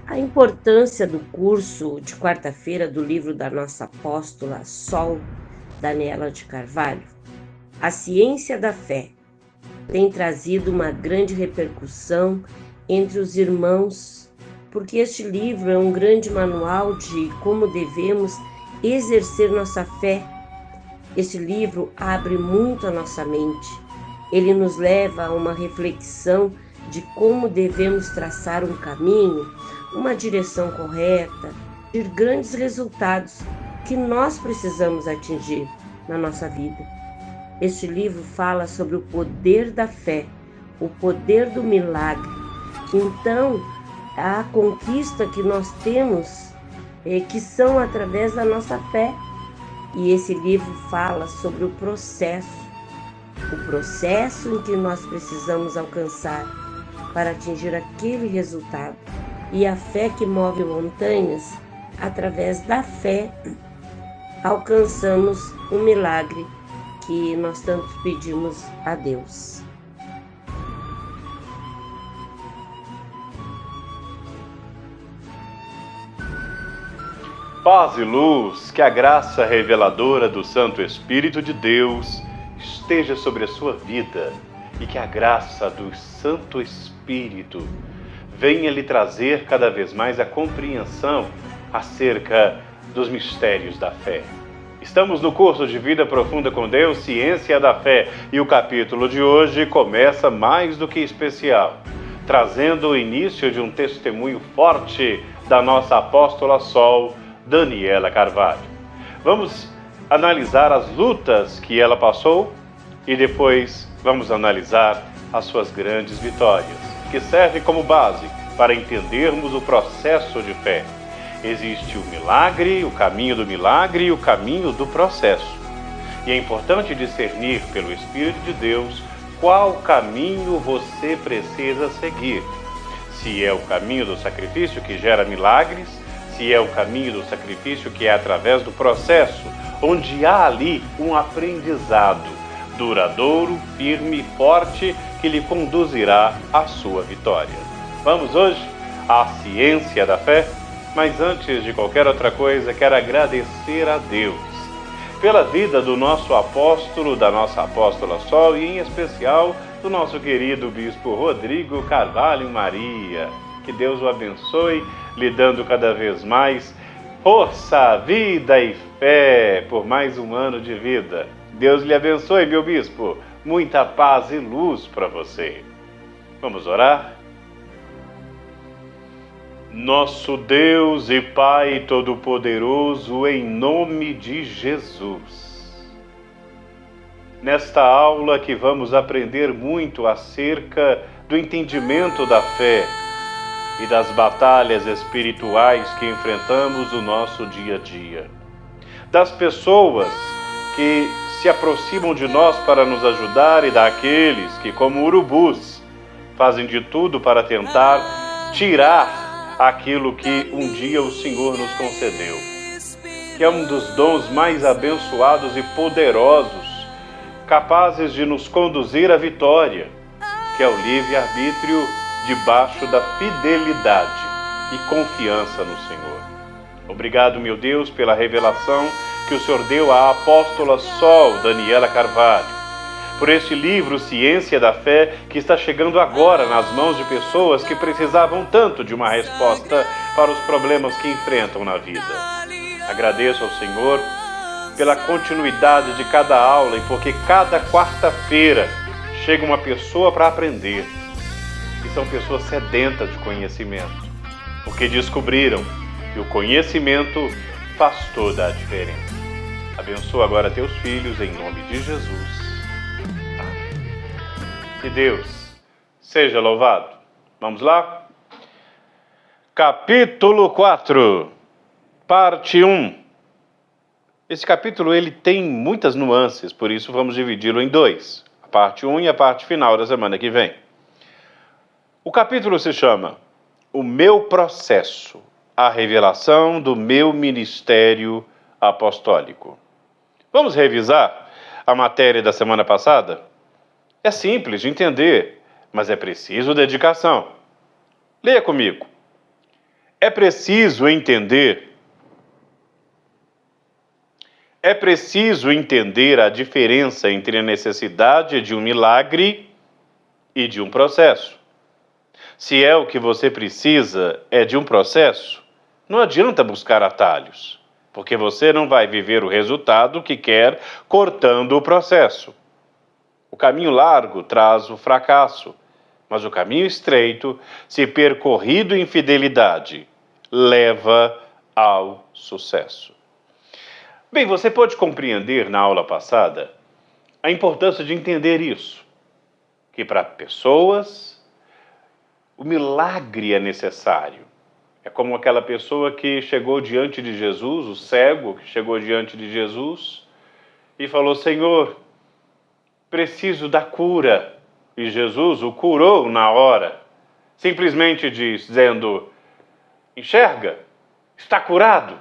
A importância do curso de quarta-feira do livro da nossa apóstola Sol, Daniela de Carvalho, A Ciência da Fé, tem trazido uma grande repercussão entre os irmãos, porque este livro é um grande manual de como devemos exercer nossa fé. Este livro abre muito a nossa mente. Ele nos leva a uma reflexão de como devemos traçar um caminho, uma direção correta, de grandes resultados que nós precisamos atingir na nossa vida. Este livro fala sobre o poder da fé, o poder do milagre. Então, a conquista que nós temos, que são através da nossa fé. E esse livro fala sobre o processo em que nós precisamos alcançar para atingir aquele resultado. E a fé que move montanhas, através da fé, alcançamos o milagre que nós tanto pedimos a Deus. Paz e luz, que a graça reveladora do Santo Espírito de Deus esteja sobre a sua vida e que a graça do Santo Espírito venha lhe trazer cada vez mais a compreensão acerca dos mistérios da fé. Estamos no curso de Vida Profunda com Deus, Ciência da Fé, e o capítulo de hoje começa mais do que especial, trazendo o início de um testemunho forte da nossa apóstola Sol, Daniela Carvalho. Vamos analisar as lutas que ela passou e depois vamos analisar as suas grandes vitórias, que servem como base para entendermos o processo de fé. Existe o milagre, o caminho do milagre e o caminho do processo. E é importante discernir pelo Espírito de Deus qual caminho você precisa seguir. Se é o caminho do sacrifício que gera milagres, se é o caminho do sacrifício que é através do processo, onde há ali um aprendizado duradouro, firme e forte que lhe conduzirá à sua vitória. Vamos hoje à ciência da fé? Mas antes de qualquer outra coisa, quero agradecer a Deus pela vida do nosso apóstolo, da nossa apóstola Sol e em especial do nosso querido Bispo Rodrigo Carvalho Maria. Que Deus o abençoe, lhe dando cada vez mais força, vida e fé por mais um ano de vida. Deus lhe abençoe, meu bispo. Muita paz e luz para você. Vamos orar? Nosso Deus e Pai Todo-Poderoso, em nome de Jesus. Nesta aula que vamos aprender muito acerca do entendimento da fé e das batalhas espirituais que enfrentamos no nosso dia a dia. Das pessoas que se aproximam de nós para nos ajudar e daqueles que, como urubus, fazem de tudo para tentar tirar aquilo que um dia o Senhor nos concedeu, que é um dos dons mais abençoados e poderosos, capazes de nos conduzir à vitória, que é o livre-arbítrio debaixo da fidelidade e confiança no Senhor. Obrigado, meu Deus, pela revelação que o Senhor deu à apóstola Sol, Daniela Carvalho, por este livro, Ciência da Fé, que está chegando agora nas mãos de pessoas que precisavam tanto de uma resposta para os problemas que enfrentam na vida. Agradeço ao Senhor pela continuidade de cada aula e porque cada quarta-feira chega uma pessoa para aprender. E são pessoas sedentas de conhecimento, porque descobriram que o conhecimento faz toda a diferença. Abençoa agora teus filhos em nome de Jesus. Que Deus seja louvado. Vamos lá? Capítulo 4, parte 1. Esse capítulo ele tem muitas nuances, por isso vamos dividi-lo em dois. A parte 1 e a parte final da semana que vem. O capítulo se chama O Meu Processo, a revelação do meu ministério apostólico. Vamos revisar a matéria da semana passada? É simples de entender, mas é preciso dedicação. Leia comigo. É preciso entender a diferença entre a necessidade de um milagre e de um processo. Se é o que você precisa é de um processo, não adianta buscar atalhos, porque você não vai viver o resultado que quer cortando o processo. O caminho largo traz o fracasso, mas o caminho estreito, se percorrido em fidelidade, leva ao sucesso. Bem, você pode compreender na aula passada a importância de entender isso, que para pessoas o milagre é necessário. É como aquela pessoa que chegou diante de Jesus, o cego que chegou diante de Jesus e falou: Senhor, preciso da cura. E Jesus o curou na hora, simplesmente dizendo: enxerga, está curado.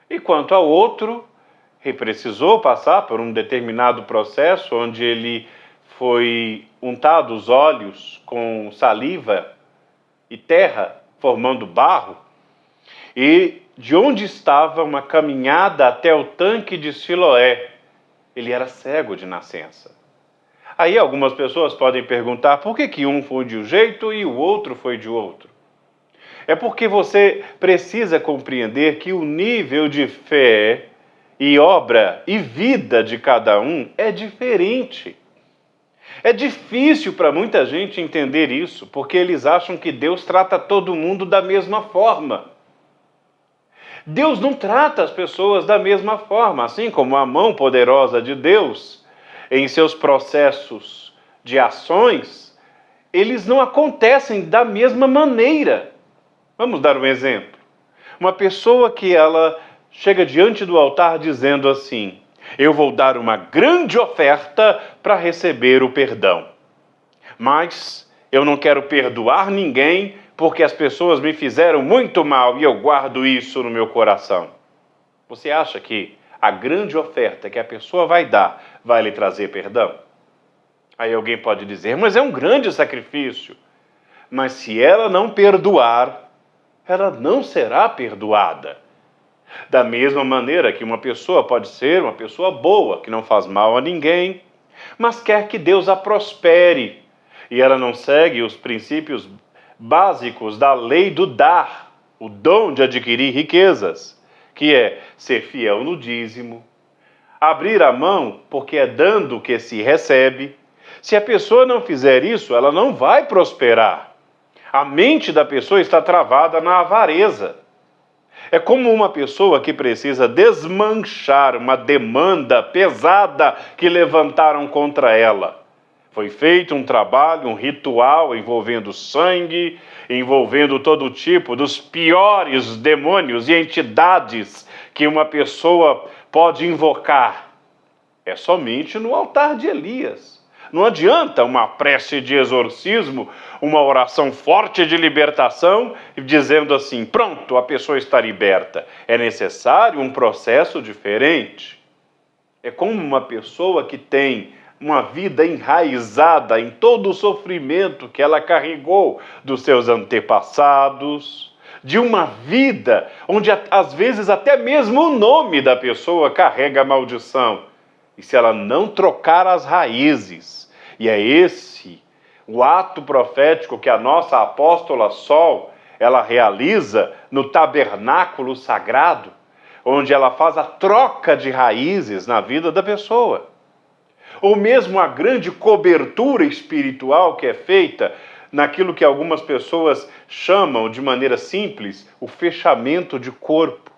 E quanto ao outro, ele precisou passar por um determinado processo onde ele foi untado os olhos com saliva e terra, formando barro, e de onde estava uma caminhada até o tanque de Siloé. Ele era cego de nascença. Aí algumas pessoas podem perguntar por que um foi de um jeito e o outro foi de outro. É porque você precisa compreender que o nível de fé e obra e vida de cada um é diferente. É difícil para muita gente entender isso, porque eles acham que Deus trata todo mundo da mesma forma. Deus não trata as pessoas da mesma forma, assim como a mão poderosa de Deus, em seus processos de ações, eles não acontecem da mesma maneira. Vamos dar um exemplo. Uma pessoa que ela chega diante do altar dizendo assim: eu vou dar uma grande oferta para receber o perdão. Mas eu não quero perdoar ninguém porque as pessoas me fizeram muito mal e eu guardo isso no meu coração. Você acha que a grande oferta que a pessoa vai dar vai lhe trazer perdão? Aí alguém pode dizer: mas é um grande sacrifício. Mas se ela não perdoar, ela não será perdoada. Da mesma maneira que uma pessoa pode ser uma pessoa boa, que não faz mal a ninguém, mas quer que Deus a prospere, e ela não segue os princípios básicos da lei do dar, o dom de adquirir riquezas, que é ser fiel no dízimo, abrir a mão, porque é dando que se recebe. Se a pessoa não fizer isso, ela não vai prosperar. A mente da pessoa está travada na avareza. É como uma pessoa que precisa desmanchar uma demanda pesada que levantaram contra ela. Foi feito um trabalho, um ritual envolvendo sangue, envolvendo todo tipo dos piores demônios e entidades que uma pessoa pode invocar. É somente no altar de Elias. Não adianta uma prece de exorcismo, uma oração forte de libertação, dizendo assim: pronto, a pessoa está liberta. É necessário um processo diferente. É como uma pessoa que tem uma vida enraizada em todo o sofrimento que ela carregou dos seus antepassados, de uma vida onde às vezes até mesmo o nome da pessoa carrega maldição. E se ela não trocar as raízes, e é esse o ato profético que a nossa apóstola Sol, ela realiza no tabernáculo sagrado, onde ela faz a troca de raízes na vida da pessoa. Ou mesmo a grande cobertura espiritual que é feita naquilo que algumas pessoas chamam de maneira simples o fechamento de corpo,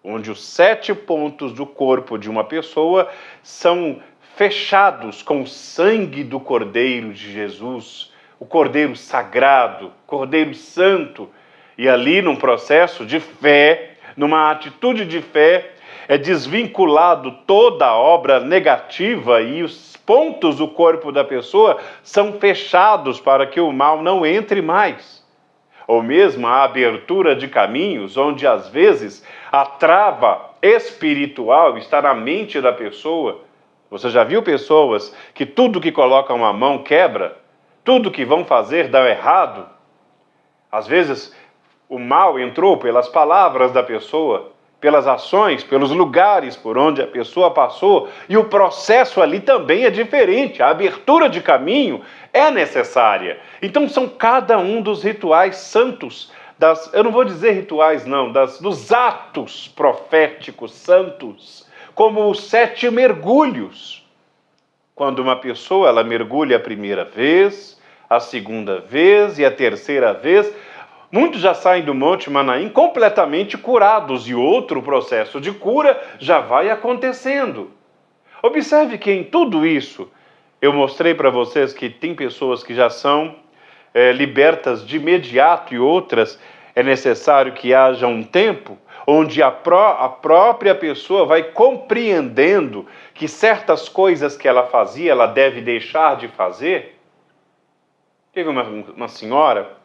onde os 7 pontos do corpo de uma pessoa são fechados com o sangue do Cordeiro de Jesus, o Cordeiro Sagrado, Cordeiro Santo. E ali, num processo de fé, numa atitude de fé, é desvinculado toda a obra negativa e os pontos do corpo da pessoa são fechados para que o mal não entre mais. Ou mesmo a abertura de caminhos, onde às vezes a trava espiritual está na mente da pessoa. Você já viu pessoas que tudo que colocam a mão quebra? Tudo que vão fazer dá errado? Às vezes O mal entrou pelas palavras da pessoa, pelas ações, pelos lugares por onde a pessoa passou, e o processo ali também é diferente. A abertura de caminho é necessária. Então são cada um dos rituais santos, eu não vou dizer rituais não, dos atos proféticos santos, como os 7 mergulhos. Quando uma pessoa ela mergulha a primeira vez, a segunda vez e a terceira vez, muitos já saem do Monte Manaim completamente curados e outro processo de cura já vai acontecendo. Observe que em tudo isso, eu mostrei para vocês que tem pessoas que já são libertas de imediato e outras é necessário que haja um tempo onde a própria pessoa vai compreendendo que certas coisas que ela fazia, ela deve deixar de fazer. Teve uma senhora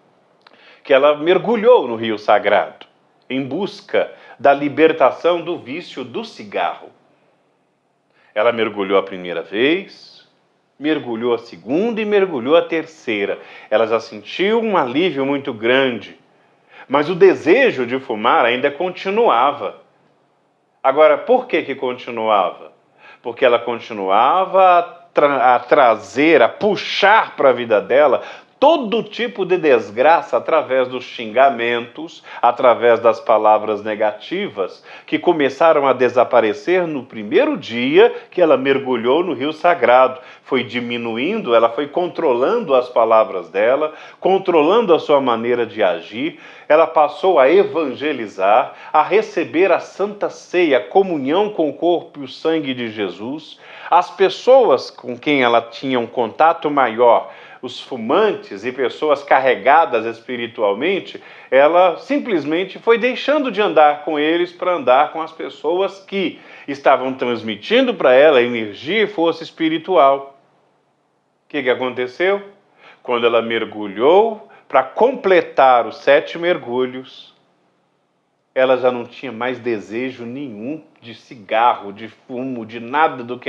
que ela mergulhou no Rio Sagrado em busca da libertação do vício do cigarro. Ela mergulhou a primeira vez, mergulhou a segunda e mergulhou a terceira. Ela já sentiu um alívio muito grande, mas o desejo de fumar ainda continuava. Agora, por que continuava? Porque ela continuava a trazer, a puxar para a vida dela todo tipo de desgraça através dos xingamentos, através das palavras negativas, que começaram a desaparecer no primeiro dia que ela mergulhou no Rio Sagrado. Foi diminuindo, ela foi controlando as palavras dela, controlando a sua maneira de agir. Ela passou a evangelizar, a receber a Santa Ceia, a comunhão com o corpo e o sangue de Jesus. As pessoas com quem ela tinha um contato maior, os fumantes e pessoas carregadas espiritualmente, ela simplesmente foi deixando de andar com eles para andar com as pessoas que estavam transmitindo para ela energia e força espiritual. O que aconteceu? Quando ela mergulhou para completar os 7 mergulhos, ela já não tinha mais desejo nenhum de cigarro, de fumo, de nada do que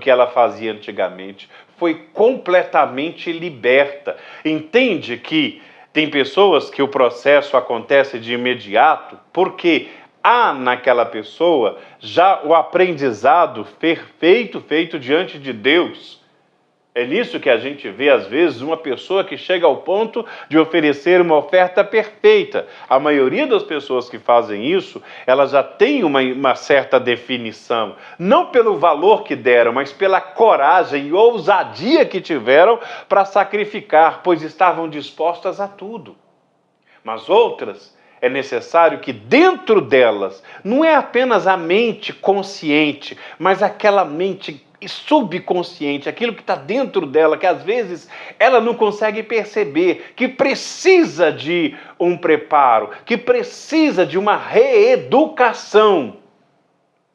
ela fazia antigamente. Foi completamente liberta. Entende que tem pessoas que o processo acontece de imediato porque há naquela pessoa já o aprendizado perfeito feito diante de Deus. É nisso que a gente vê, às vezes, uma pessoa que chega ao ponto de oferecer uma oferta perfeita. A maioria das pessoas que fazem isso, elas já têm uma certa definição. Não pelo valor que deram, mas pela coragem e ousadia que tiveram para sacrificar, pois estavam dispostas a tudo. Mas outras, é necessário que dentro delas, não é apenas a mente consciente, mas aquela mente subconsciente, aquilo que está dentro dela, que às vezes ela não consegue perceber, que precisa de um preparo, que precisa de uma reeducação.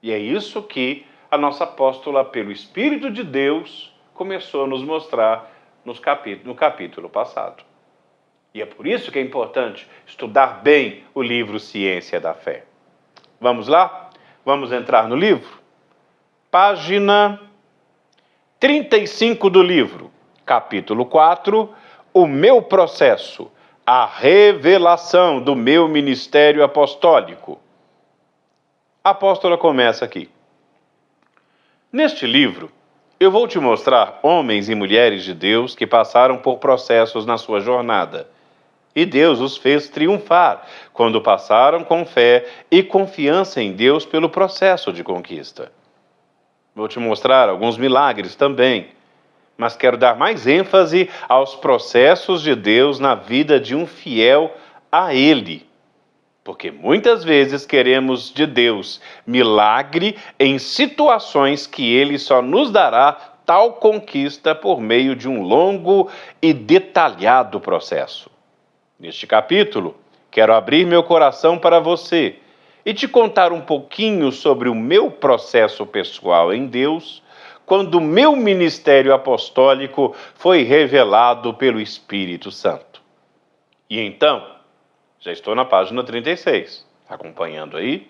E é isso que a nossa apóstola, pelo Espírito de Deus, começou a nos mostrar no capítulo passado. E é por isso que é importante estudar bem o livro Ciência da Fé. Vamos lá? Vamos entrar no livro? Página 35 do livro, capítulo 4, o meu processo, a revelação do meu ministério apostólico. A apóstola começa aqui. Neste livro, eu vou te mostrar homens e mulheres de Deus que passaram por processos na sua jornada. E Deus os fez triunfar quando passaram com fé e confiança em Deus pelo processo de conquista. Vou te mostrar alguns milagres também, mas quero dar mais ênfase aos processos de Deus na vida de um fiel a Ele. Porque muitas vezes queremos de Deus milagre em situações que Ele só nos dará tal conquista por meio de um longo e detalhado processo. Neste capítulo, quero abrir meu coração para você e te contar um pouquinho sobre o meu processo pessoal em Deus, quando o meu ministério apostólico foi revelado pelo Espírito Santo. E então, já estou na página 36, acompanhando aí?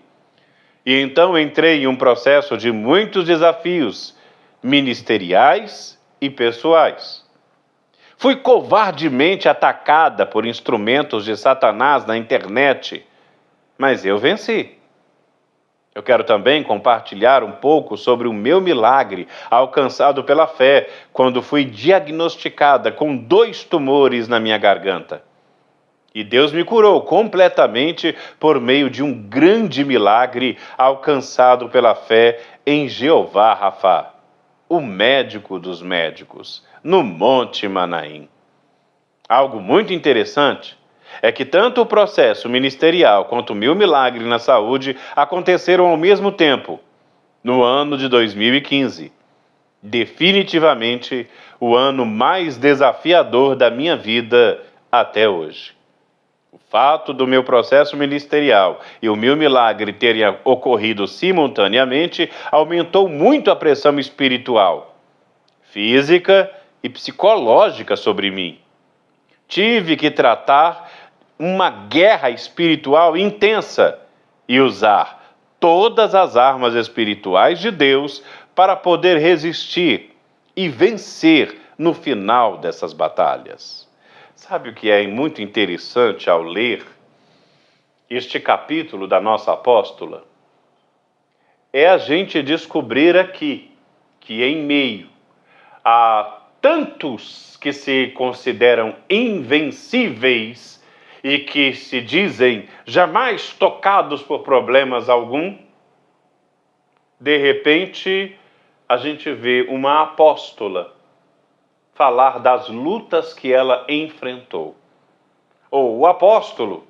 E então entrei em um processo de muitos desafios ministeriais e pessoais. Fui covardemente atacada por instrumentos de Satanás na internet, mas eu venci. Eu quero também compartilhar um pouco sobre o meu milagre alcançado pela fé, quando fui diagnosticada com 2 tumores na minha garganta. E Deus me curou completamente por meio de um grande milagre alcançado pela fé em Jeová Rafá, o médico dos médicos, no Monte Manaim. Algo muito interessante é que tanto o processo ministerial quanto o meu milagre na saúde aconteceram ao mesmo tempo, no ano de 2015. Definitivamente o ano mais desafiador da minha vida até hoje. O fato do meu processo ministerial e o meu milagre terem ocorrido simultaneamente aumentou muito a pressão espiritual, física e psicológica sobre mim. Tive que tratar uma guerra espiritual intensa e usar todas as armas espirituais de Deus para poder resistir e vencer no final dessas batalhas. Sabe o que é muito interessante ao ler este capítulo da nossa apóstola? É a gente descobrir aqui que em meio a tantos que se consideram invencíveis e que se dizem jamais tocados por problemas algum, de repente a gente vê uma apóstola falar das lutas que ela enfrentou. Ou o apóstolo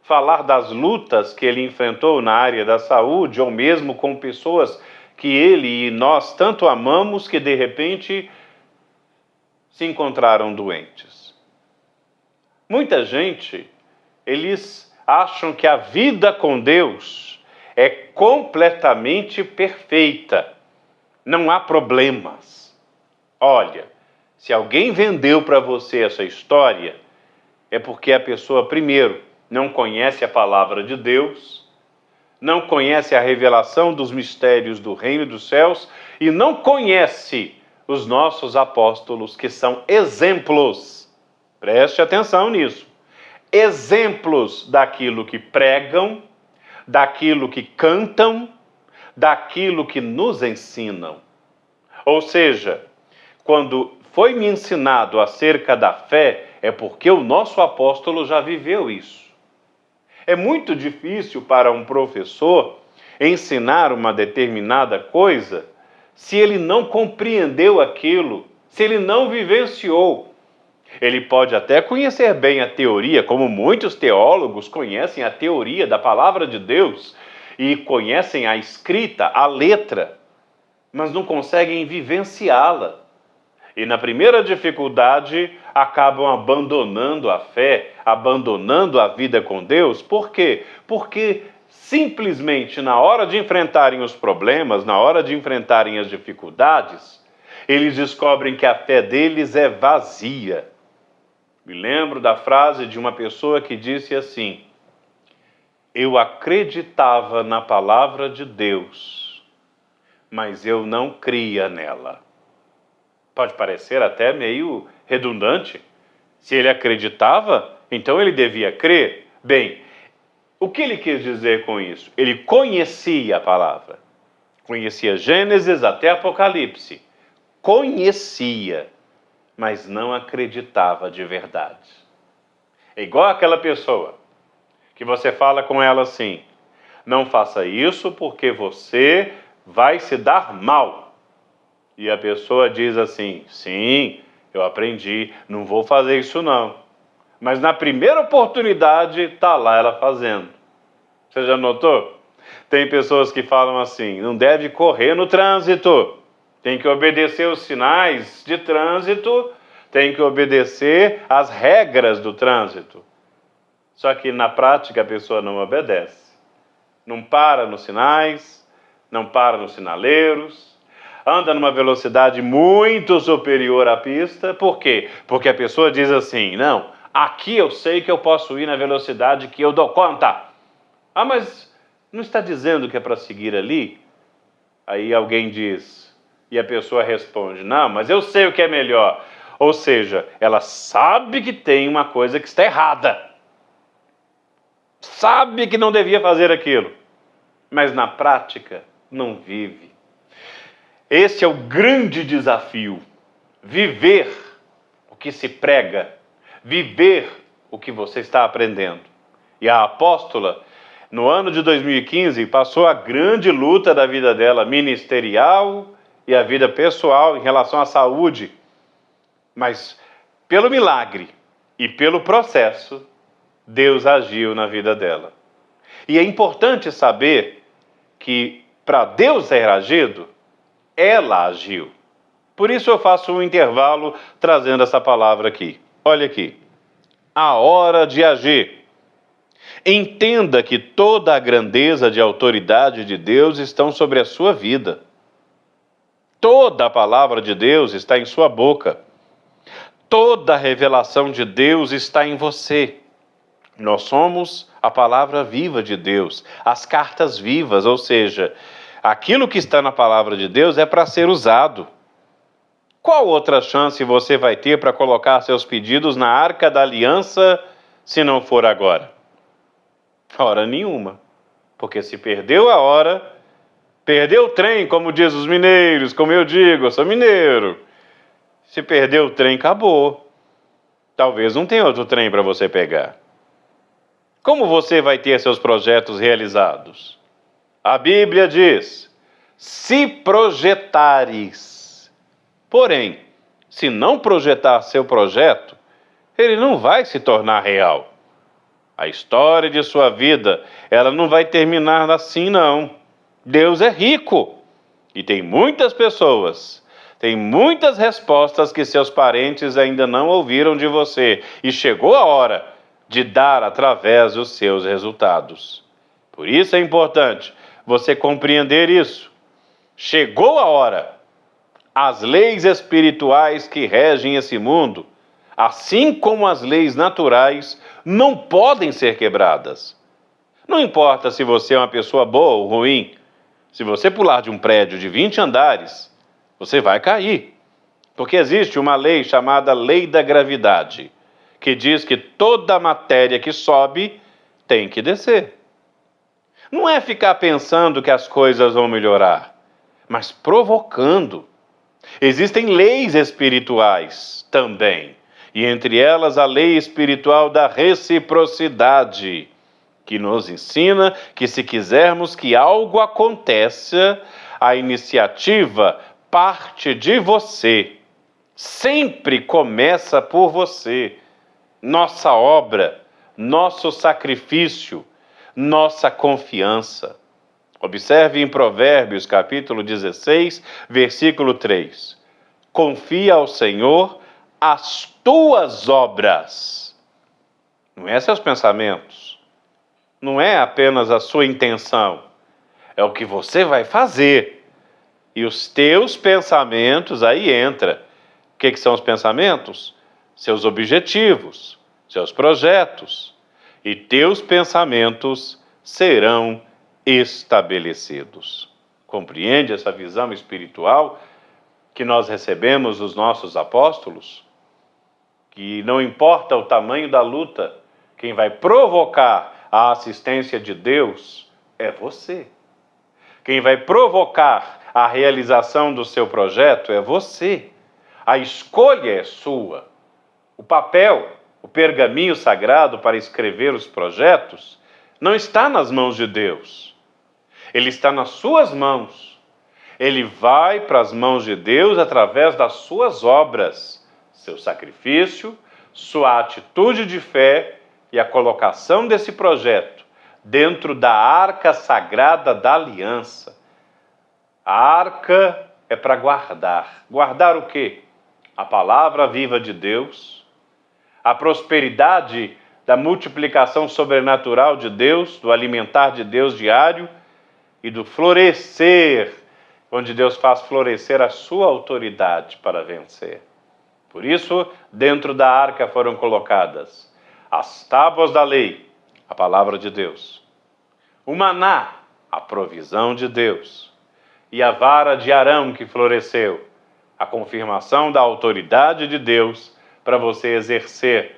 falar das lutas que ele enfrentou na área da saúde, ou mesmo com pessoas que ele e nós tanto amamos que de repente se encontraram doentes. Muita gente, eles acham que a vida com Deus é completamente perfeita. Não há problemas. Olha, se alguém vendeu para você essa história, é porque a pessoa, primeiro, não conhece a palavra de Deus, não conhece a revelação dos mistérios do reino dos céus e não conhece os nossos apóstolos, que são exemplos. Preste atenção nisso. Exemplos daquilo que pregam, daquilo que cantam, daquilo que nos ensinam. Ou seja, quando foi me ensinado acerca da fé, é porque o nosso apóstolo já viveu isso. É muito difícil para um professor ensinar uma determinada coisa se ele não compreendeu aquilo, se ele não vivenciou. Ele pode até conhecer bem a teoria, como muitos teólogos conhecem a teoria da palavra de Deus e conhecem a escrita, a letra, mas não conseguem vivenciá-la. E na primeira dificuldade, acabam abandonando a fé, abandonando a vida com Deus. Por quê? Porque simplesmente na hora de enfrentarem os problemas, na hora de enfrentarem as dificuldades, eles descobrem que a fé deles é vazia. Me lembro da frase de uma pessoa que disse assim: eu acreditava na palavra de Deus, mas eu não cria nela. Pode parecer até meio redundante. Se ele acreditava, então ele devia crer. Bem, o que ele quis dizer com isso? Ele conhecia a palavra. Conhecia Gênesis até Apocalipse. Conhecia, mas não acreditava de verdade. É igual aquela pessoa que você fala com ela assim: não faça isso porque você vai se dar mal. E a pessoa diz assim: sim, eu aprendi, não vou fazer isso não. Mas na primeira oportunidade, está lá ela fazendo. Você já notou? Tem pessoas que falam assim: não deve correr no trânsito, tem que obedecer os sinais de trânsito, tem que obedecer as regras do trânsito. Só que na prática a pessoa não obedece. Não para nos sinais, não para nos sinaleiros, anda numa velocidade muito superior à pista. Por quê? Porque a pessoa diz assim: não, aqui eu sei que eu posso ir na velocidade que eu dou conta. Ah, mas não está dizendo que é para seguir ali? Aí alguém diz, e a pessoa responde: não, mas eu sei o que é melhor. Ou seja, ela sabe que tem uma coisa que está errada. Sabe que não devia fazer aquilo, mas na prática não vive. Esse é o grande desafio. Viver o que se prega, viver o que você está aprendendo. E a apóstola, no ano de 2015, passou a grande luta da vida dela, ministerial e a vida pessoal em relação à saúde. Mas pelo milagre e pelo processo, Deus agiu na vida dela. E é importante saber que para Deus ter agido, ela agiu. Por isso eu faço um intervalo trazendo essa palavra aqui. Olha aqui. A hora de agir. Entenda que toda a grandeza de autoridade de Deus estão sobre a sua vida. Toda a palavra de Deus está em sua boca. Toda a revelação de Deus está em você. Nós somos a palavra viva de Deus, as cartas vivas, ou seja, aquilo que está na palavra de Deus é para ser usado. Qual outra chance você vai ter para colocar seus pedidos na arca da aliança se não for agora? Hora nenhuma, porque se perdeu a hora, perdeu o trem, como diz os mineiros, como eu digo, eu sou mineiro. Se perdeu o trem, acabou. Talvez não tenha outro trem para você pegar. Como você vai ter seus projetos realizados? A Bíblia diz, se projetares. Porém, se não projetar seu projeto, ele não vai se tornar real. A história de sua vida, ela não vai terminar assim, não. Deus é rico e tem muitas pessoas, tem muitas respostas que seus parentes ainda não ouviram de você e chegou a hora de dar através dos seus resultados. Por isso é importante você compreender isso. Chegou a hora. As leis espirituais que regem esse mundo, assim como as leis naturais, não podem ser quebradas. Não importa se você é uma pessoa boa ou ruim, se você pular de um prédio de 20 andares, você vai cair. Porque existe uma lei chamada lei da gravidade, que diz que toda matéria que sobe tem que descer. Não é ficar pensando que as coisas vão melhorar, mas provocando. Existem leis espirituais também, e entre elas a lei espiritual da reciprocidade, que nos ensina que se quisermos que algo aconteça, a iniciativa parte de você. Sempre começa por você. Nossa obra, nosso sacrifício, nossa confiança. Observe em Provérbios, capítulo 16, versículo 3. Confia ao Senhor as tuas obras. Não é seus pensamentos. Não é apenas a sua intenção. É o que você vai fazer. E os teus pensamentos, aí entra. O que são os pensamentos? Seus objetivos, seus projetos. E teus pensamentos serão estabelecidos. Compreende essa visão espiritual que nós recebemos dos nossos apóstolos? Que não importa o tamanho da luta, quem vai provocar a assistência de Deus é você. Quem vai provocar a realização do seu projeto é você. A escolha é sua. O papel, o pergaminho sagrado para escrever os projetos, não está nas mãos de Deus. Ele está nas suas mãos. Ele vai para as mãos de Deus através das suas obras, seu sacrifício, sua atitude de fé e a colocação desse projeto dentro da arca sagrada da aliança. A arca é para guardar. Guardar o quê? A palavra viva de Deus, a prosperidade da multiplicação sobrenatural de Deus, do alimentar de Deus diário e do florescer, onde Deus faz florescer a sua autoridade para vencer. Por isso, dentro da arca foram colocadas as tábuas da lei, a palavra de Deus, o maná, a provisão de Deus, e a vara de Arão que floresceu, a confirmação da autoridade de Deus para você exercer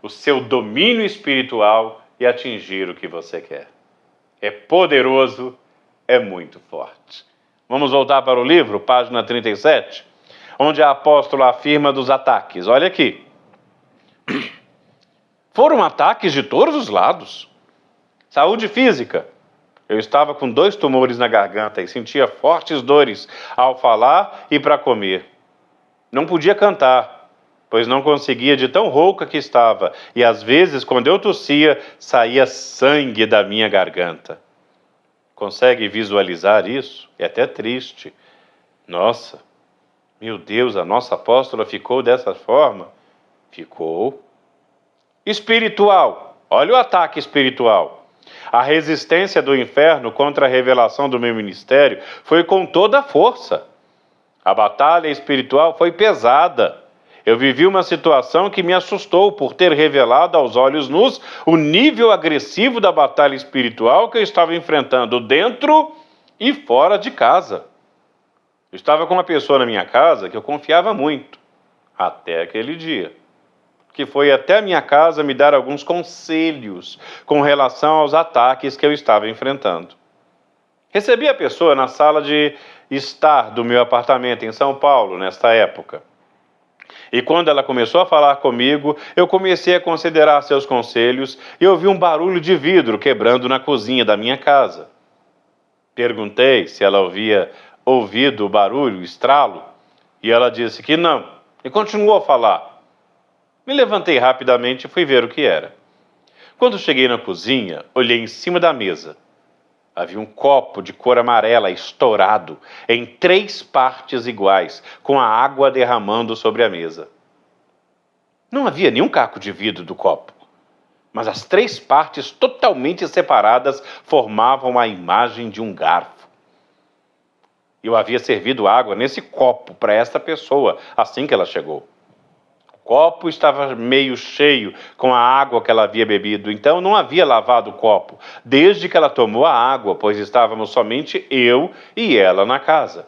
o seu domínio espiritual e atingir o que você quer. É poderoso, é muito forte. Vamos voltar para o livro, página 37, onde a apóstola afirma dos ataques. Olha aqui. Foram ataques de todos os lados. Saúde física. Eu estava com 2 tumores na garganta e sentia fortes dores ao falar e para comer. Não podia cantar, pois não conseguia de tão rouca que estava, e às vezes, quando eu tossia, saía sangue da minha garganta. Consegue visualizar isso? É até triste. Nossa, meu Deus, a nossa apóstola ficou dessa forma? Ficou. Espiritual. Olha o ataque espiritual. A resistência do inferno contra a revelação do meu ministério foi com toda a força. A batalha espiritual foi pesada. Eu vivi uma situação que me assustou por ter revelado aos olhos nus o nível agressivo da batalha espiritual que eu estava enfrentando dentro e fora de casa. Eu estava com uma pessoa na minha casa que eu confiava muito, até aquele dia, que foi até a minha casa me dar alguns conselhos com relação aos ataques que eu estava enfrentando. Recebi a pessoa na sala de estar do meu apartamento em São Paulo, nesta época. E quando ela começou a falar comigo, eu comecei a considerar seus conselhos e ouvi um barulho de vidro quebrando na cozinha da minha casa. Perguntei se ela havia ouvido o barulho, o estralo, e ela disse que não, e continuou a falar. Me levantei rapidamente e fui ver o que era. Quando cheguei na cozinha, olhei em cima da mesa. Havia um copo de cor amarela estourado em 3 partes iguais, com a água derramando sobre a mesa. Não havia nenhum caco de vidro do copo, mas as 3 partes totalmente separadas formavam a imagem de um garfo. Eu havia servido água nesse copo para esta pessoa assim que ela chegou. O copo estava meio cheio com a água que ela havia bebido, então não havia lavado o copo, desde que ela tomou a água, pois estávamos somente eu e ela na casa.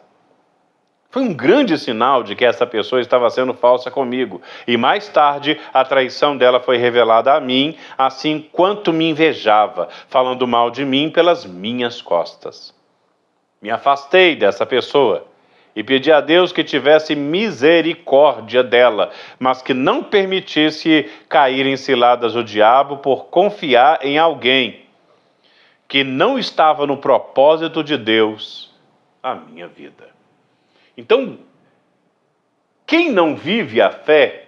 Foi um grande sinal de que essa pessoa estava sendo falsa comigo, e mais tarde a traição dela foi revelada a mim, assim quanto me invejava, falando mal de mim pelas minhas costas. Me afastei dessa pessoa e pedi a Deus que tivesse misericórdia dela, mas que não permitisse cair em ciladas do diabo por confiar em alguém que não estava no propósito de Deus a minha vida. Então, quem não vive a fé,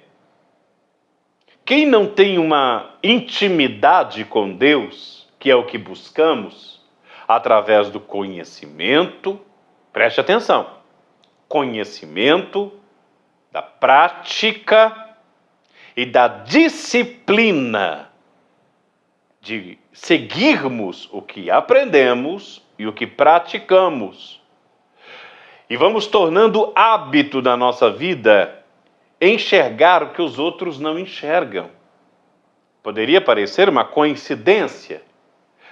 quem não tem uma intimidade com Deus, que é o que buscamos, através do conhecimento, preste atenção, conhecimento, da prática e da disciplina de seguirmos o que aprendemos e o que praticamos. E vamos tornando hábito da nossa vida enxergar o que os outros não enxergam. Poderia parecer uma coincidência,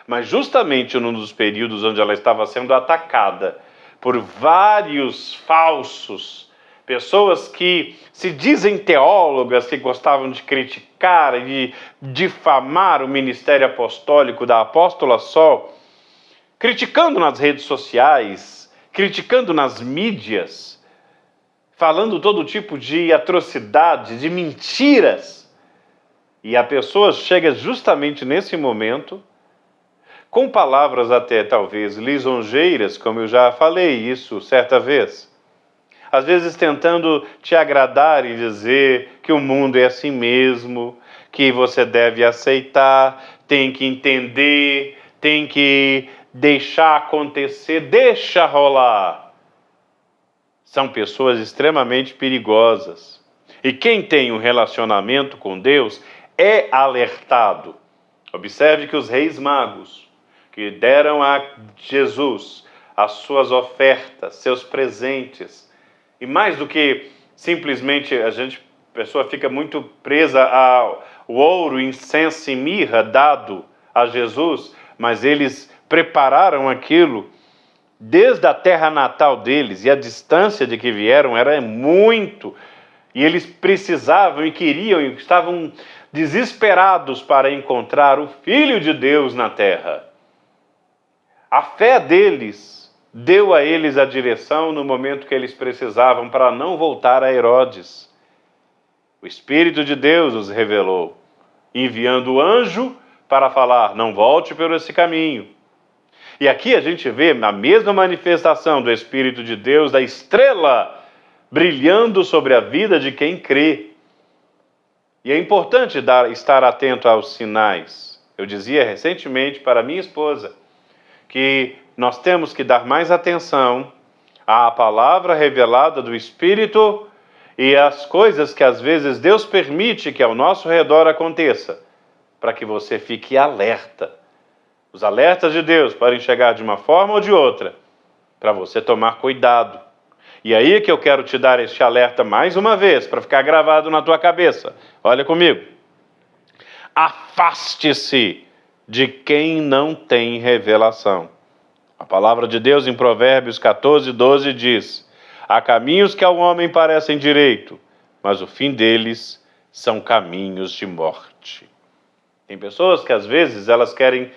mas justamente num dos períodos onde ela estava sendo atacada por vários falsos, pessoas que se dizem teólogas, que gostavam de criticar e de difamar o ministério apostólico da apóstola Sol, criticando nas redes sociais, criticando nas mídias, falando todo tipo de atrocidade, de mentiras. E a pessoa chega justamente nesse momento com palavras até talvez lisonjeiras, como eu já falei isso certa vez. Às vezes tentando te agradar e dizer que o mundo é assim mesmo, que você deve aceitar, tem que entender, tem que deixar acontecer, deixa rolar. São pessoas extremamente perigosas. E quem tem um relacionamento com Deus é alertado. Observe que os reis magos, que deram a Jesus as suas ofertas, seus presentes, e mais do que simplesmente a pessoa fica muito presa ao ouro, incenso e mirra dado a Jesus, mas eles prepararam aquilo desde a terra natal deles, e a distância de que vieram era muito, e eles precisavam e queriam, e estavam desesperados para encontrar o Filho de Deus na terra. A fé deles deu a eles a direção no momento que eles precisavam para não voltar a Herodes. O Espírito de Deus os revelou, enviando o anjo para falar: não volte por esse caminho. E aqui a gente vê a mesma manifestação do Espírito de Deus, da estrela brilhando sobre a vida de quem crê. E é importante estar atento aos sinais. Eu dizia recentemente para minha esposa que nós temos que dar mais atenção à palavra revelada do Espírito e às coisas que às vezes Deus permite que ao nosso redor aconteça, para que você fique alerta. Os alertas de Deus podem chegar de uma forma ou de outra, para você tomar cuidado. E aí é que eu quero te dar este alerta mais uma vez, para ficar gravado na tua cabeça. Olha comigo. Afaste-se de quem não tem revelação. A palavra de Deus em Provérbios 14:12 diz: há caminhos que ao homem parecem direito, mas o fim deles são caminhos de morte. Tem pessoas que às vezes elas querem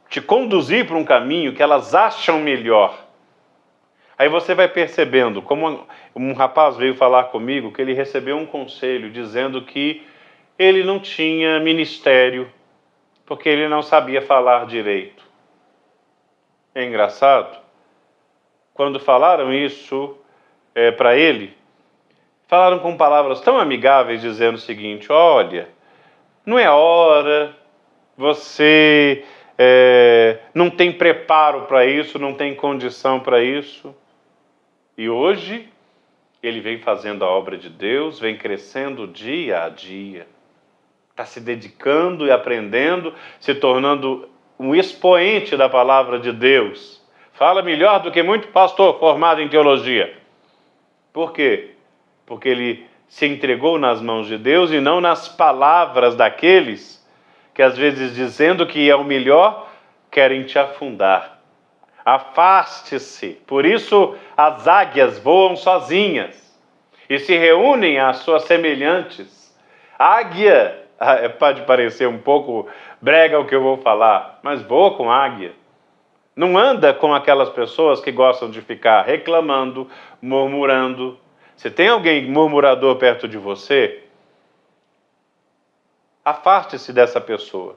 te conduzir para um caminho que elas acham melhor. Aí você vai percebendo, como um rapaz veio falar comigo, que ele recebeu um conselho dizendo que ele não tinha ministério, porque ele não sabia falar direito. É engraçado, quando falaram isso para ele, falaram com palavras tão amigáveis, dizendo o seguinte: olha, não é hora, você não tem preparo para isso, não tem condição para isso. E hoje, ele vem fazendo a obra de Deus, vem crescendo dia a dia. Está se dedicando e aprendendo, se tornando um expoente da palavra de Deus. Fala melhor do que muito pastor formado em teologia. Por quê? Porque ele se entregou nas mãos de Deus e não nas palavras daqueles que, às vezes, dizendo que é o melhor, querem te afundar. Afaste-se. Por isso as águias voam sozinhas e se reúnem às suas semelhantes. Águia, pode parecer um pouco brega o que eu vou falar, mas voa com águia. Não anda com aquelas pessoas que gostam de ficar reclamando, murmurando. Se tem alguém murmurador perto de você, afaste-se dessa pessoa.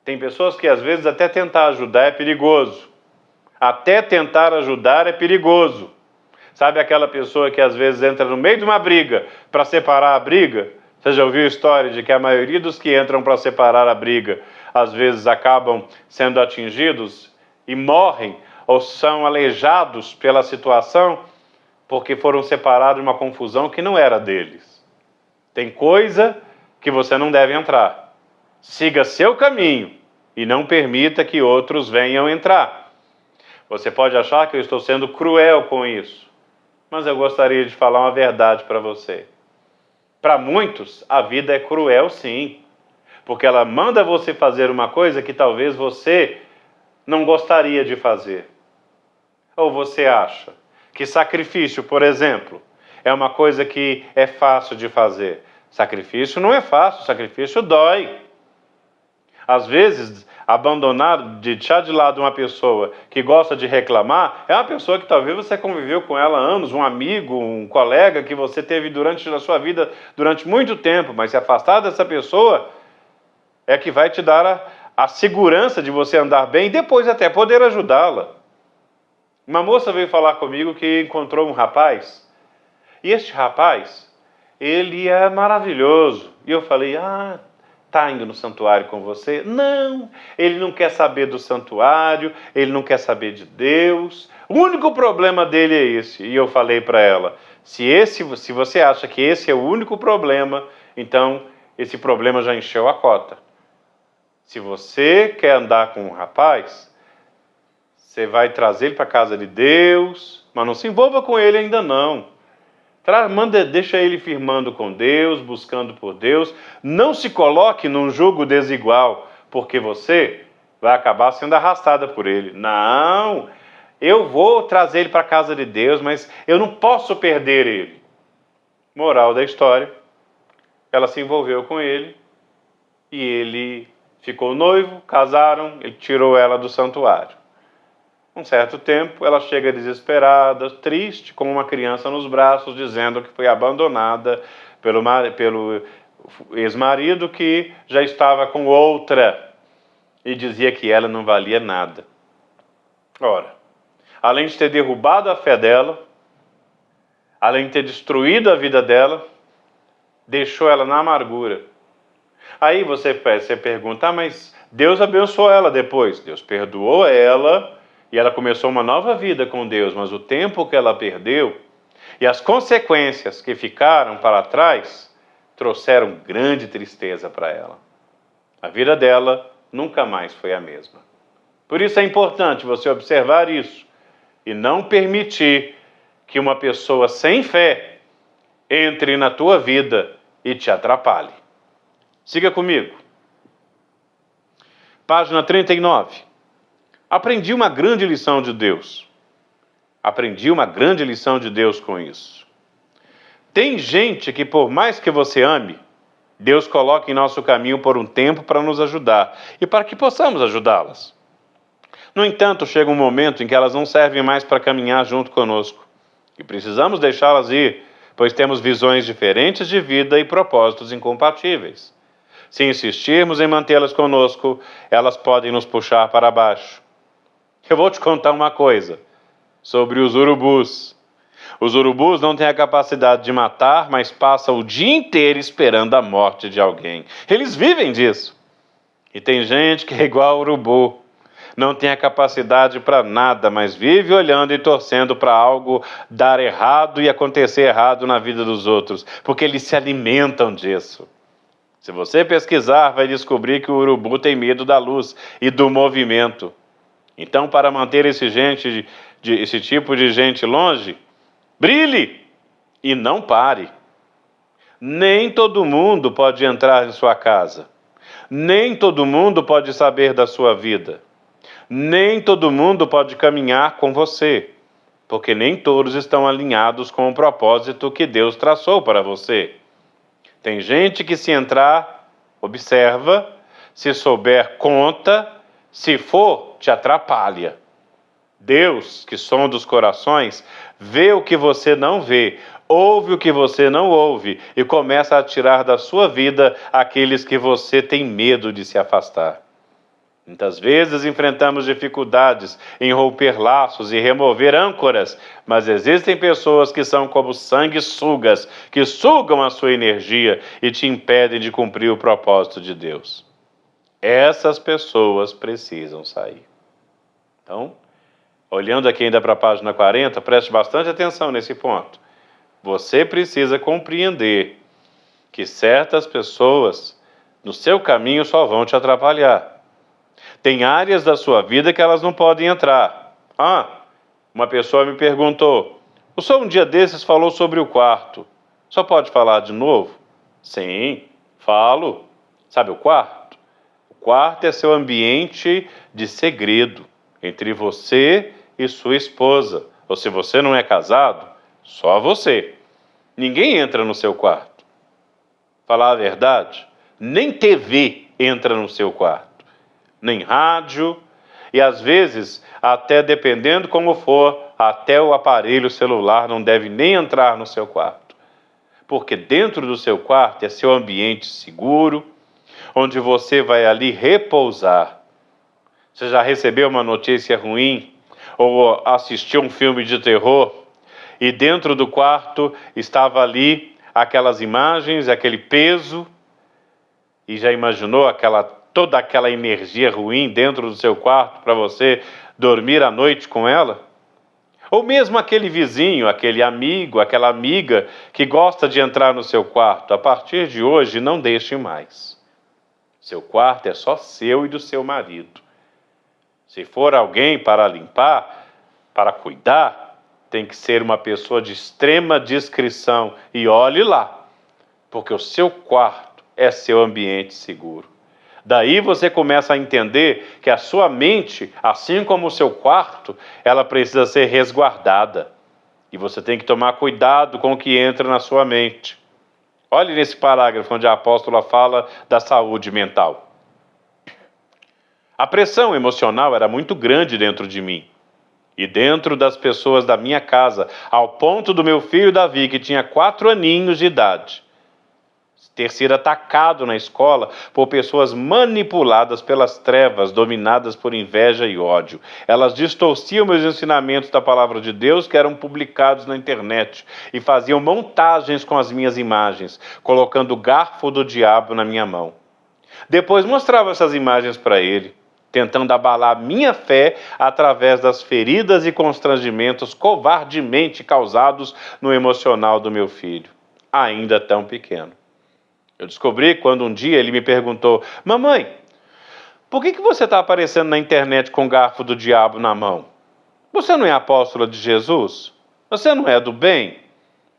Tem pessoas que às vezes até tentar ajudar é perigoso. Até tentar ajudar é perigoso. Sabe aquela pessoa que às vezes entra no meio de uma briga para separar a briga? Você já ouviu a história de que a maioria dos que entram para separar a briga, às vezes acabam sendo atingidos e morrem ou são aleijados pela situação porque foram separados de uma confusão que não era deles. Tem coisa que você não deve entrar. Siga seu caminho e não permita que outros venham entrar. Você pode achar que eu estou sendo cruel com isso, mas eu gostaria de falar uma verdade para você. Para muitos, a vida é cruel sim, porque ela manda você fazer uma coisa que talvez você não gostaria de fazer. Ou você acha que sacrifício, por exemplo, é uma coisa que é fácil de fazer? Sacrifício não é fácil, sacrifício dói. Às vezes, abandonar, deixar de lado uma pessoa que gosta de reclamar, é uma pessoa que talvez você conviveu com ela há anos, um amigo, um colega que você teve na sua vida durante muito tempo, mas se afastar dessa pessoa é que vai te dar a segurança de você andar bem e depois até poder ajudá-la. Uma moça veio falar comigo que encontrou um rapaz, e este rapaz, ele é maravilhoso. E eu falei: está indo no santuário com você? Não, ele não quer saber do santuário, ele não quer saber de Deus. O único problema dele é esse. E eu falei para ela: se você acha que esse é o único problema, então esse problema já encheu a cota. Se você quer andar com um rapaz, você vai trazer ele para a casa de Deus, mas não se envolva com ele ainda não. Deixa ele firmando com Deus, buscando por Deus. Não se coloque num jugo desigual, porque você vai acabar sendo arrastada por ele. Não, Eu vou trazer ele para a casa de Deus, mas eu não posso perder ele. Moral da história, ela se envolveu com ele e ele ficou noivo, casaram, ele tirou ela do santuário. Um certo tempo, ela chega desesperada, triste, como uma criança nos braços, dizendo que foi abandonada pelo ex-marido que já estava com outra e dizia que ela não valia nada. Ora, além de ter derrubado a fé dela, além de ter destruído a vida dela, deixou ela na amargura. Aí você pergunta, mas Deus abençoou ela depois. Deus perdoou ela e ela começou uma nova vida com Deus, mas o tempo que ela perdeu e as consequências que ficaram para trás trouxeram grande tristeza para ela. A vida dela nunca mais foi a mesma. Por isso é importante você observar isso e não permitir que uma pessoa sem fé entre na tua vida e te atrapalhe. Siga comigo. Página 39. Aprendi uma grande lição de Deus. Aprendi uma grande lição de Deus com isso. Tem gente que, por mais que você ame, Deus coloca em nosso caminho por um tempo para nos ajudar e para que possamos ajudá-las. No entanto, chega um momento em que elas não servem mais para caminhar junto conosco e precisamos deixá-las ir, pois temos visões diferentes de vida e propósitos incompatíveis. Se insistirmos em mantê-las conosco, elas podem nos puxar para baixo. Eu vou te contar uma coisa sobre os urubus. Os urubus não têm a capacidade de matar, mas passam o dia inteiro esperando a morte de alguém. Eles vivem disso. E tem gente que é igual ao urubu. Não tem a capacidade para nada, mas vive olhando e torcendo para algo dar errado e acontecer errado na vida dos outros, porque eles se alimentam disso. Se você pesquisar, vai descobrir que o urubu tem medo da luz e do movimento. Então, para manter esse tipo de gente longe, brilhe e não pare. Nem todo mundo pode entrar em sua casa. Nem todo mundo pode saber da sua vida. Nem todo mundo pode caminhar com você, porque nem todos estão alinhados com o propósito que Deus traçou para você. Tem gente que se entrar, observa, se souber, conta, se for, te atrapalha. Deus, que sonda os corações, vê o que você não vê, ouve o que você não ouve e começa a tirar da sua vida aqueles que você tem medo de se afastar. Muitas vezes enfrentamos dificuldades em romper laços e remover âncoras, mas existem pessoas que são como sanguessugas, que sugam a sua energia e te impedem de cumprir o propósito de Deus. Essas pessoas precisam sair. Então, olhando aqui ainda para a página 40, preste bastante atenção nesse ponto. Você precisa compreender que certas pessoas no seu caminho só vão te atrapalhar. Tem áreas da sua vida que elas não podem entrar. Uma pessoa me perguntou, o senhor um dia desses falou sobre o quarto. Só pode falar de novo? Sim, falo. Sabe o quarto? O quarto é seu ambiente de segredo entre você e sua esposa. Ou se você não é casado, só você. Ninguém entra no seu quarto. Falar a verdade, nem TV entra no seu quarto. Nem rádio, e às vezes, até dependendo como for, até o aparelho celular não deve nem entrar no seu quarto. Porque dentro do seu quarto é seu ambiente seguro, onde você vai ali repousar. Você já recebeu uma notícia ruim, ou assistiu um filme de terror, e dentro do quarto estava ali aquelas imagens, aquele peso, e já imaginou toda aquela energia ruim dentro do seu quarto para você dormir à noite com ela? Ou mesmo aquele vizinho, aquele amigo, aquela amiga que gosta de entrar no seu quarto, a partir de hoje não deixe mais. Seu quarto é só seu e do seu marido. Se for alguém para limpar, para cuidar, tem que ser uma pessoa de extrema discrição e olhe lá, porque o seu quarto é seu ambiente seguro. Daí você começa a entender que a sua mente, assim como o seu quarto, ela precisa ser resguardada. E você tem que tomar cuidado com o que entra na sua mente. Olhe nesse parágrafo onde a apóstola fala da saúde mental. A pressão emocional era muito grande dentro de mim e dentro das pessoas da minha casa, ao ponto do meu filho Davi, que tinha 4 aninhos de idade, ter sido atacado na escola por pessoas manipuladas pelas trevas, dominadas por inveja e ódio. Elas distorciam meus ensinamentos da palavra de Deus, que eram publicados na internet, e faziam montagens com as minhas imagens, colocando o garfo do diabo na minha mão. Depois mostrava essas imagens para ele, tentando abalar minha fé através das feridas e constrangimentos covardemente causados no emocional do meu filho, ainda tão pequeno. Eu descobri quando um dia ele me perguntou: mamãe, por que você está aparecendo na internet com o garfo do diabo na mão? Você não é apóstola de Jesus? Você não é do bem?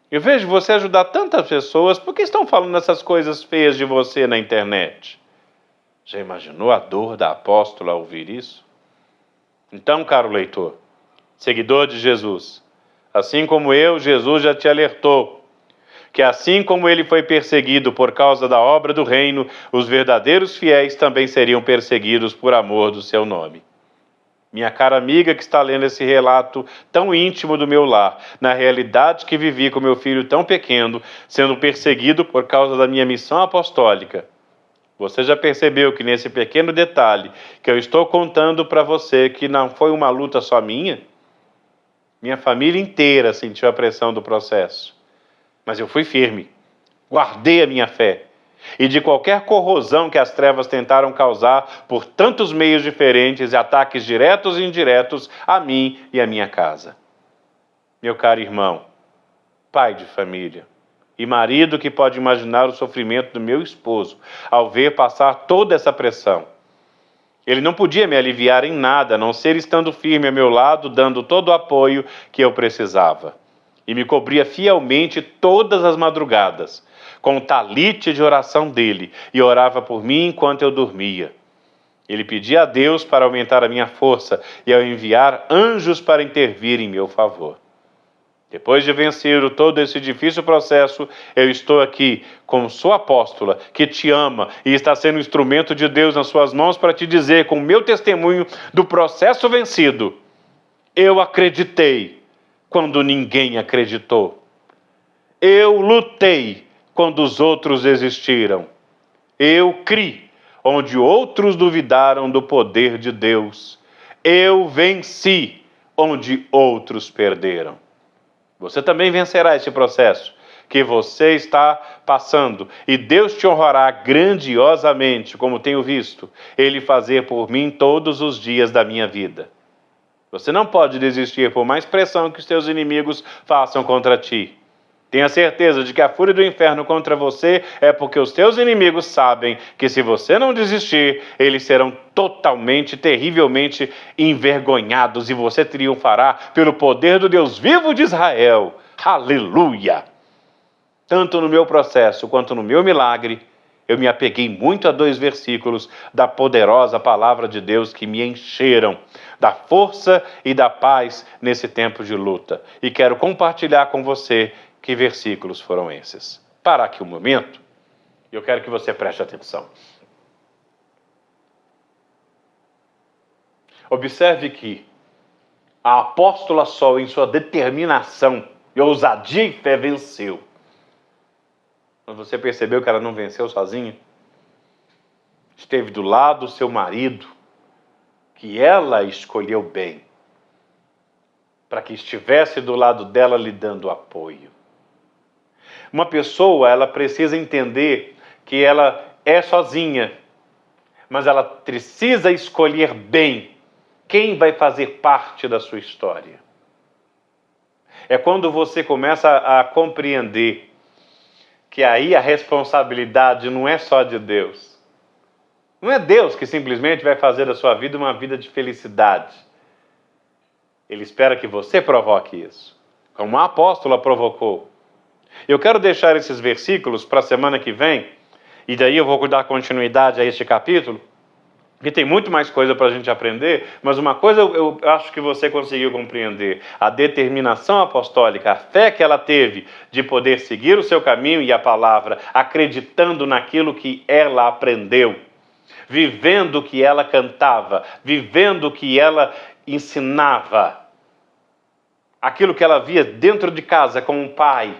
Eu vejo você ajudar tantas pessoas, por que estão falando essas coisas feias de você na internet? Já imaginou a dor da apóstola ao ouvir isso? Então, caro leitor, seguidor de Jesus, assim como eu, Jesus já te alertou que assim como ele foi perseguido por causa da obra do reino, os verdadeiros fiéis também seriam perseguidos por amor do seu nome. Minha cara amiga que está lendo esse relato tão íntimo do meu lar, na realidade que vivi com meu filho tão pequeno, sendo perseguido por causa da minha missão apostólica, você já percebeu que nesse pequeno detalhe que eu estou contando para você que não foi uma luta só minha? Minha família inteira sentiu a pressão do processo. Mas eu fui firme, guardei a minha fé. E de qualquer corrosão que as trevas tentaram causar por tantos meios diferentes e ataques diretos e indiretos a mim e a minha casa. Meu caro irmão, pai de família e marido que pode imaginar o sofrimento do meu esposo ao ver passar toda essa pressão. Ele não podia me aliviar em nada, a não ser estando firme ao meu lado, dando todo o apoio que eu precisava. E me cobria fielmente todas as madrugadas, com o talite de oração dele, e orava por mim enquanto eu dormia. Ele pedia a Deus para aumentar a minha força e ao enviar anjos para intervir em meu favor. Depois de vencer todo esse difícil processo, eu estou aqui como sua apóstola, que te ama e está sendo um instrumento de Deus nas suas mãos para te dizer, com o meu testemunho do processo vencido: eu acreditei quando ninguém acreditou. Eu lutei quando os outros desistiram. Eu criei onde outros duvidaram do poder de Deus. Eu venci onde outros perderam. Você também vencerá esse processo que você está passando, e Deus te honrará grandiosamente, como tenho visto Ele fazer por mim todos os dias da minha vida. Você não pode desistir por mais pressão que os teus inimigos façam contra ti. Tenha certeza de que a fúria do inferno contra você é porque os teus inimigos sabem que se você não desistir, eles serão totalmente, terrivelmente envergonhados e você triunfará pelo poder do Deus vivo de Israel. Aleluia! Tanto no meu processo quanto no meu milagre, eu me apeguei muito a 2 versículos da poderosa palavra de Deus que me encheram da força e da paz nesse tempo de luta. E quero compartilhar com você que versículos foram esses. Para aqui um momento, eu quero que você preste atenção. Observe que a apóstola Sol, em sua determinação e ousadia e fé, venceu. Mas você percebeu que ela não venceu sozinha? Esteve do lado do seu marido, que ela escolheu bem, para que estivesse do lado dela lhe dando apoio. Uma pessoa, ela precisa entender que ela é sozinha, mas ela precisa escolher bem quem vai fazer parte da sua história. É quando você começa a compreender que aí a responsabilidade não é só de Deus. Não é Deus que simplesmente vai fazer da sua vida uma vida de felicidade. Ele espera que você provoque isso, como a apóstola provocou. Eu quero deixar esses versículos para a semana que vem, e daí eu vou dar continuidade a este capítulo, que tem muito mais coisa para a gente aprender, mas uma coisa eu acho que você conseguiu compreender: a determinação apostólica, a fé que ela teve de poder seguir o seu caminho e a palavra, acreditando naquilo que ela aprendeu, vivendo o que ela cantava, vivendo o que ela ensinava, aquilo que ela via dentro de casa com o pai.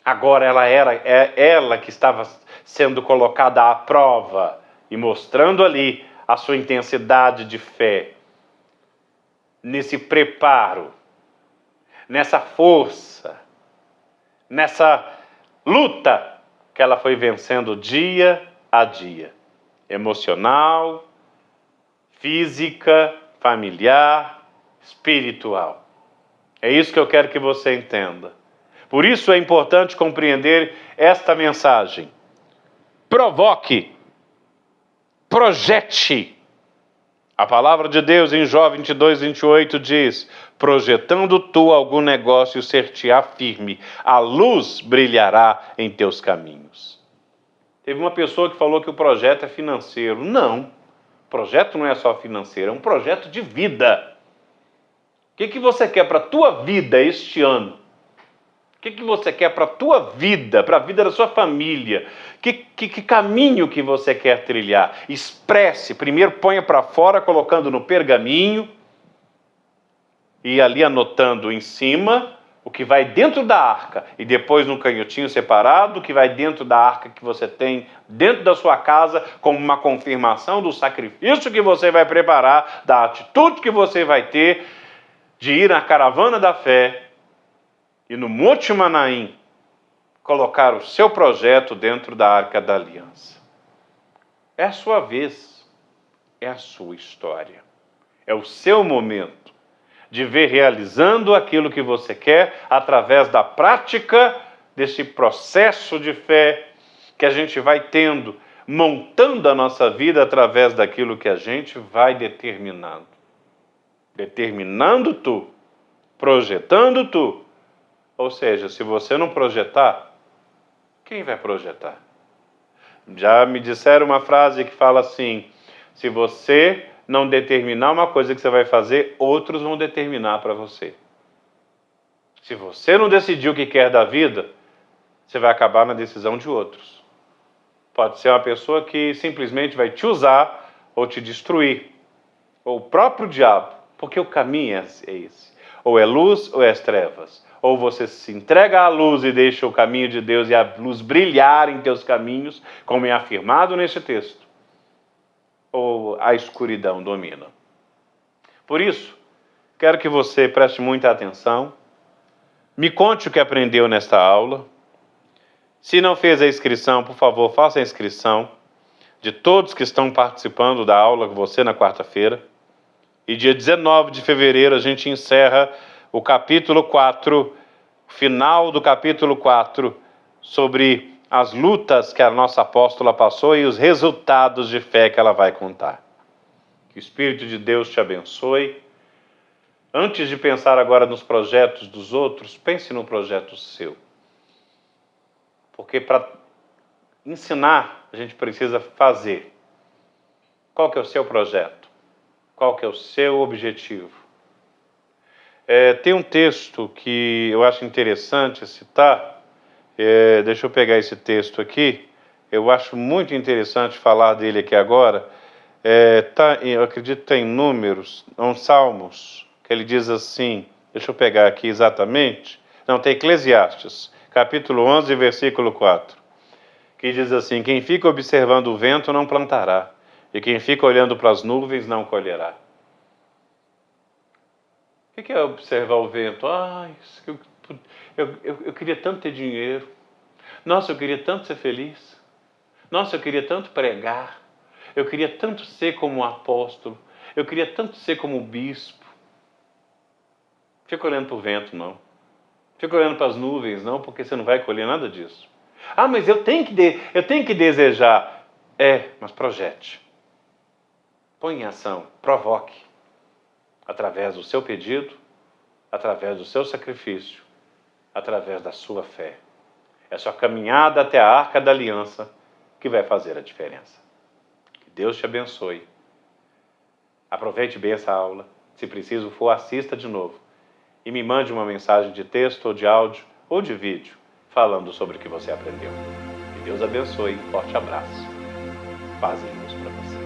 Agora ela que estava sendo colocada à prova e mostrando ali a sua intensidade de fé, nesse preparo, nessa força, nessa luta que ela foi vencendo dia a dia, emocional, física, familiar, espiritual. É isso que eu quero que você entenda. Por isso é importante compreender esta mensagem. Provoque, projete. A palavra de Deus em Jó 22:28 diz: projetando tu algum negócio, ser-te-á firme, a luz brilhará em teus caminhos. Teve uma pessoa que falou que o projeto é financeiro. Não, projeto não é só financeiro, é um projeto de vida. O que você quer para a tua vida este ano? O que você quer para a tua vida, para a vida da sua família? Que caminho que você quer trilhar? Expresse, primeiro ponha para fora, colocando no pergaminho e ali anotando em cima o que vai dentro da arca e depois no canhotinho separado o que vai dentro da arca que você tem dentro da sua casa, como uma confirmação do sacrifício que você vai preparar, da atitude que você vai ter de ir na caravana da fé e no Monte Manaim colocar o seu projeto dentro da Arca da Aliança. É a sua vez, é a sua história, é o seu momento de ver realizando aquilo que você quer através da prática desse processo de fé que a gente vai tendo, montando a nossa vida através daquilo que a gente vai determinando. Determinando tu, projetando tu. Ou seja, se você não projetar, quem vai projetar? Já me disseram uma frase que fala assim: se você não determinar uma coisa que você vai fazer, outros vão determinar para você. Se você não decidir o que quer da vida, você vai acabar na decisão de outros. Pode ser uma pessoa que simplesmente vai te usar ou te destruir, ou o próprio diabo, porque o caminho é esse. Ou é luz ou é trevas. Ou você se entrega à luz e deixa o caminho de Deus e a luz brilhar em teus caminhos, como é afirmado neste texto, ou a escuridão domina. Por isso, quero que você preste muita atenção, me conte o que aprendeu nesta aula. Se não fez a inscrição, por favor, faça a inscrição de todos que estão participando da aula com você na quarta-feira. E dia 19 de fevereiro a gente encerra o capítulo 4, final do capítulo 4, sobre as lutas que a nossa apóstola passou e os resultados de fé que ela vai contar. Que o Espírito de Deus te abençoe. Antes de pensar agora nos projetos dos outros, pense no projeto seu. Porque para ensinar, a gente precisa fazer. Qual que é o seu projeto? Qual que é o seu objetivo? Tem um texto que eu acho interessante citar. Deixa eu pegar esse texto aqui. Eu acho muito interessante falar dele aqui agora. Eu acredito que tem Números, não, Salmos, que ele diz assim, deixa eu pegar aqui exatamente. Não, tem Eclesiastes, capítulo 11, versículo 4, que diz assim: quem fica observando o vento não plantará, e quem fica olhando para as nuvens não colherá. O que é observar o vento? Eu queria tanto ter dinheiro. Nossa, eu queria tanto ser feliz. Nossa, eu queria tanto pregar. Eu queria tanto ser como um apóstolo. Eu queria tanto ser como um bispo. Fica olhando para o vento, não. Fica olhando para as nuvens, não, porque você não vai colher nada disso. Mas eu tenho que desejar. Mas projete. Põe em ação, provoque. Através do seu pedido, através do seu sacrifício, através da sua fé. É sua caminhada até a Arca da Aliança que vai fazer a diferença. Que Deus te abençoe. Aproveite bem essa aula. Se preciso for, assista de novo. E me mande uma mensagem de texto ou de áudio ou de vídeo falando sobre o que você aprendeu. Que Deus abençoe. Um forte abraço. Paz e luz para você.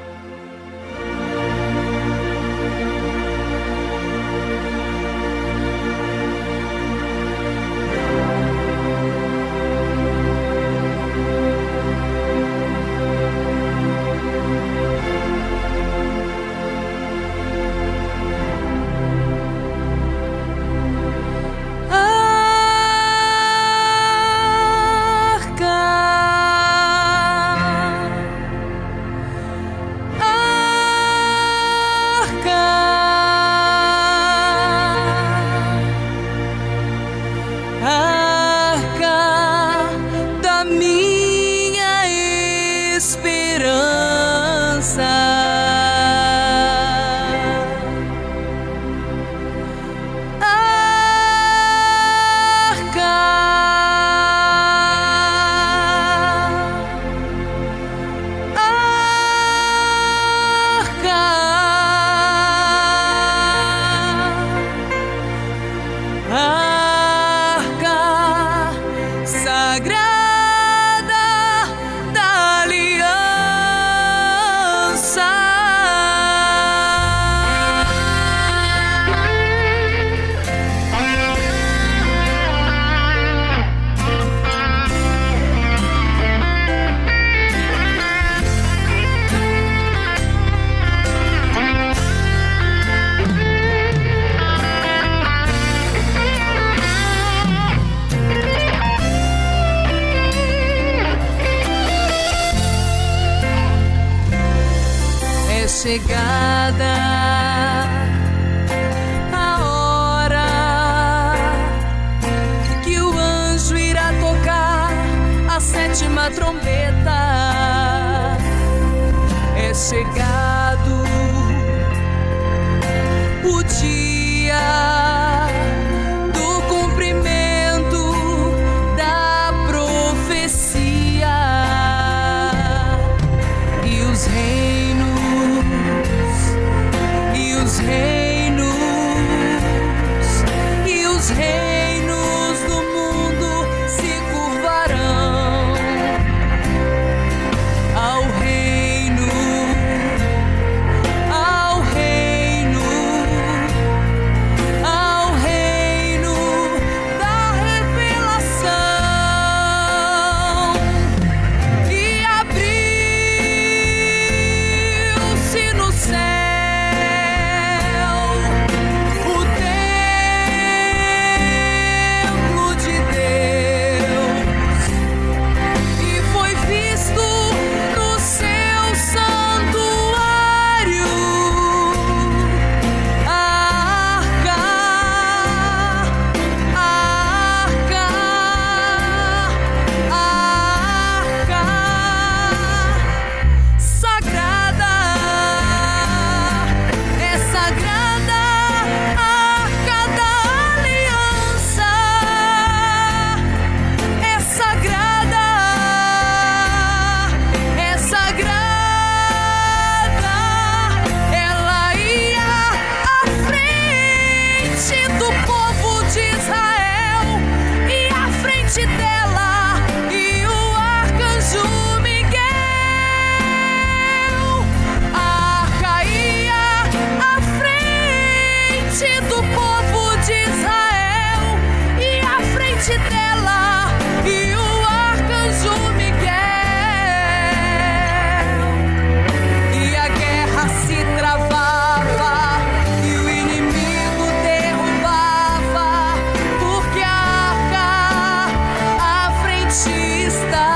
Chegada a hora que o anjo irá tocar a 7ª trombeta. É chegado o dia do cumprimento da profecia e os reinos do mundo se curvarão ao reino da revelação. E abriu-se no céu está.